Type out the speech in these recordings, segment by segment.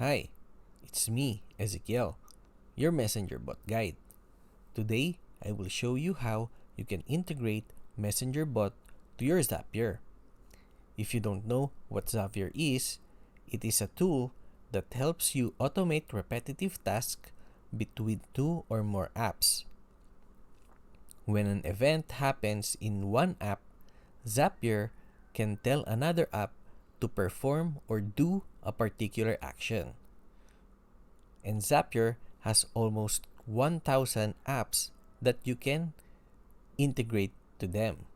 Hi, it's me, Ezekiel, your Messenger Bot guide. Today, I will show you how you can integrate Messenger Bot to your Zapier. If you don't know what Zapier is, it is a tool that helps you automate repetitive tasks between two or more apps. When an event happens in one app, Zapier can tell another app to perform or do a particular action. And Zapier has almost 1,000 apps that you can integrate to them.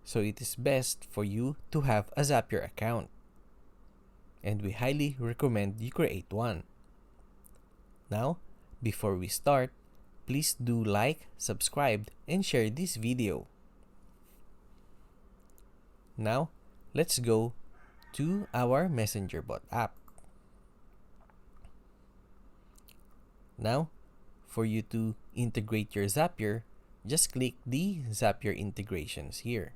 So it is best for you to have a Zapier account. And we highly recommend you create one. Now, before we start, please do like, subscribe, and share this video. Now, let's go to our Messenger Bot app. Now, for you to integrate your Zapier, just click the Zapier integrations here.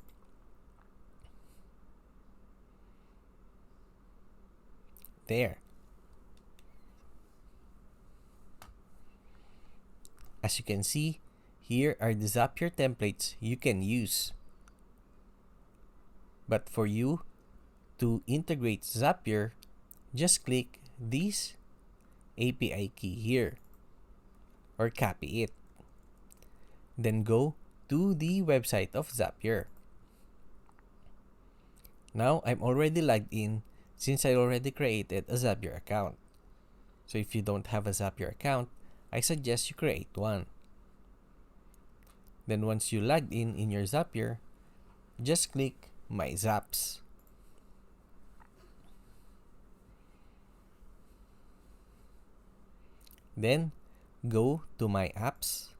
There. As you can see, here are the Zapier templates you can use. But for you to integrate Zapier, just click this API key here or copy it. Then go to the website of Zapier. Now I'm already logged in since I already created a Zapier account. So if you don't have a Zapier account, I suggest you create one. Then once you logged in your Zapier, just click My Zaps. Then go to My Apps.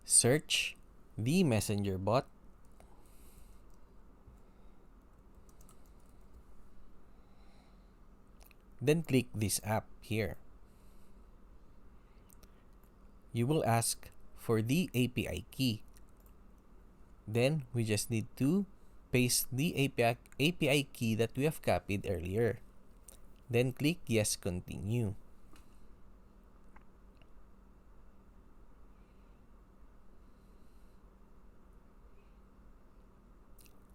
Search the Messenger Bot. Then click this app here. You will ask for the API key. Then we just need to paste the API key that we have copied earlier. Then click Yes, Continue.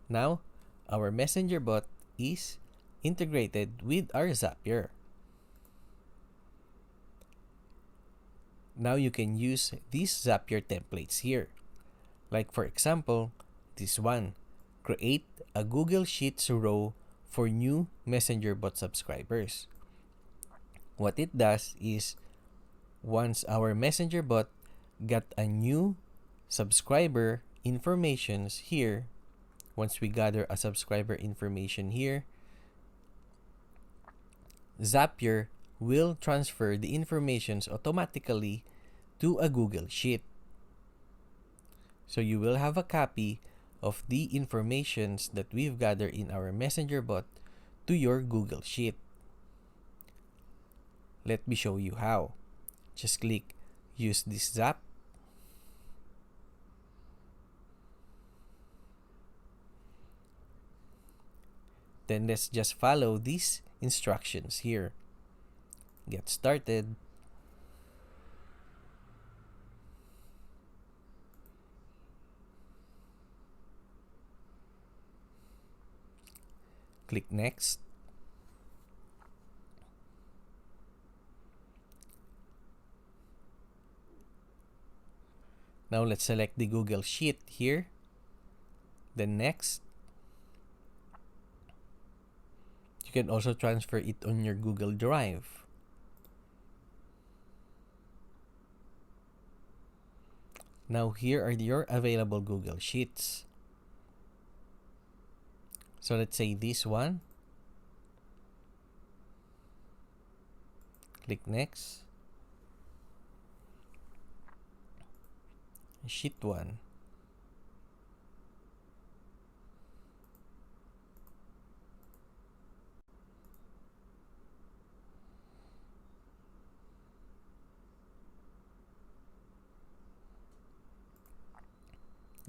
Now, our Messenger Bot is integrated with our Zapier. Now you can use these Zapier templates here. Like for example, this one. Create a Google Sheets row for new Messenger Bot subscribers. What it does is, once our Messenger Bot got a new subscriber informations here, once we gather a subscriber information here, Zapier will transfer the informations automatically to a Google Sheet. So you will have a copy of the informations that we've gathered in our Messenger Bot to your Google Sheet. Let me show you how. Just click Use this Zap. Then let's just follow these instructions here. Get started. Click Next. Now let's select the Google Sheet here. Then Next. You can also transfer it on your Google Drive. Now here are your available Google Sheets. So let's say this one. Click Next. Sheet 1.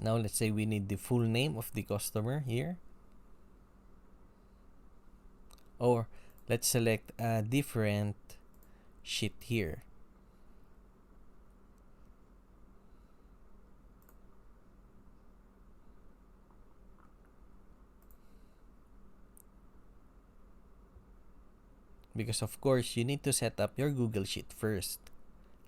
Now let's say we need the full name of the customer here. Or let's select a different sheet here. Because of course you need to set up your Google Sheet first.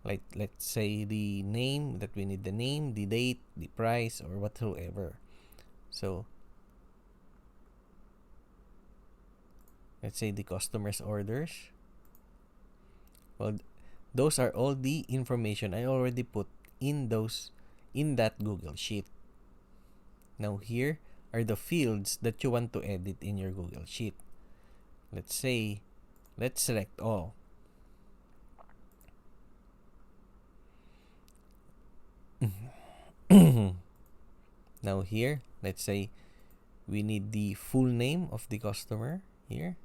Like let's say the name, that we need the name, the date, the price, or whatsoever. So let's say the customer's orders. Well, those are all the information I already put in that Google Sheet. Now here are the fields that you want to edit in your Google Sheet. Let's select all. Now here, let's say we need the full name of the customer here,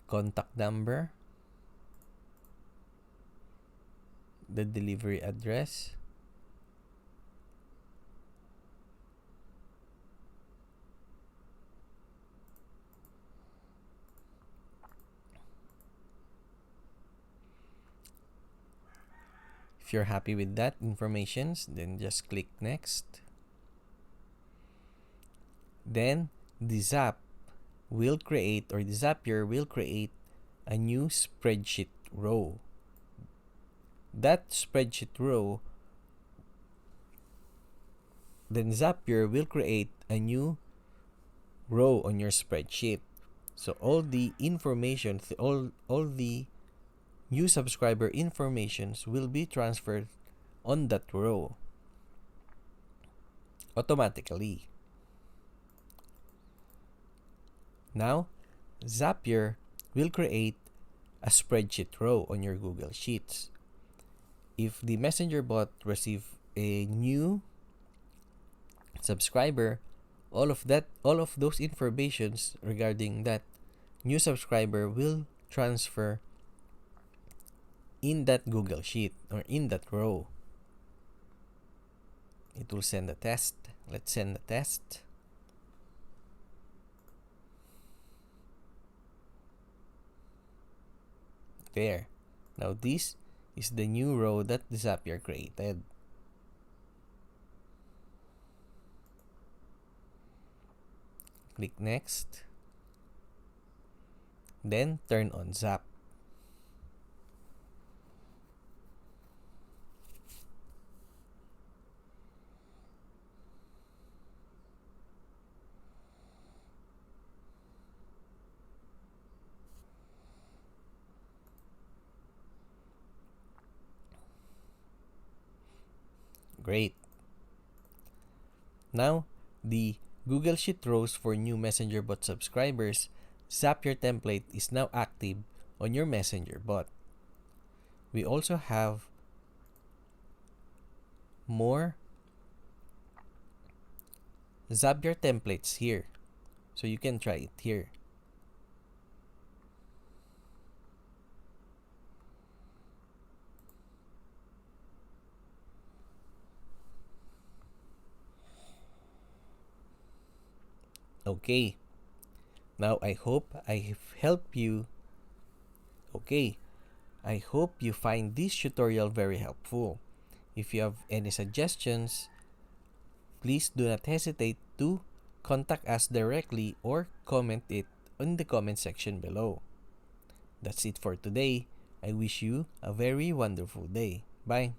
contact number, the delivery address, if you're happy with that information, then just click next. Then the Zapier will create a new spreadsheet row. That spreadsheet row, then Zapier will create a new row on your spreadsheet. So all the information, all the new subscriber informations will be transferred on that row automatically. Now, Zapier will create a spreadsheet row on your Google Sheets. If the Messenger bot receives a new subscriber, all of those informations regarding that new subscriber will transfer in that Google Sheet or in that row. It will send a test. Let's send the test. There. Now this is the new row that the Zapier created. Click next. Then turn on Zap. Great. Now, the Google Sheet rows for new Messenger bot subscribers, Zapier template is now active on your Messenger bot. We also have more Zapier templates here, so you can try it here. Okay, now I hope I've helped you. Okay, I hope you find this tutorial very helpful. If you have any suggestions, please do not hesitate to contact us directly or comment it in the comment section below. That's it for today. I wish you a very wonderful day. Bye.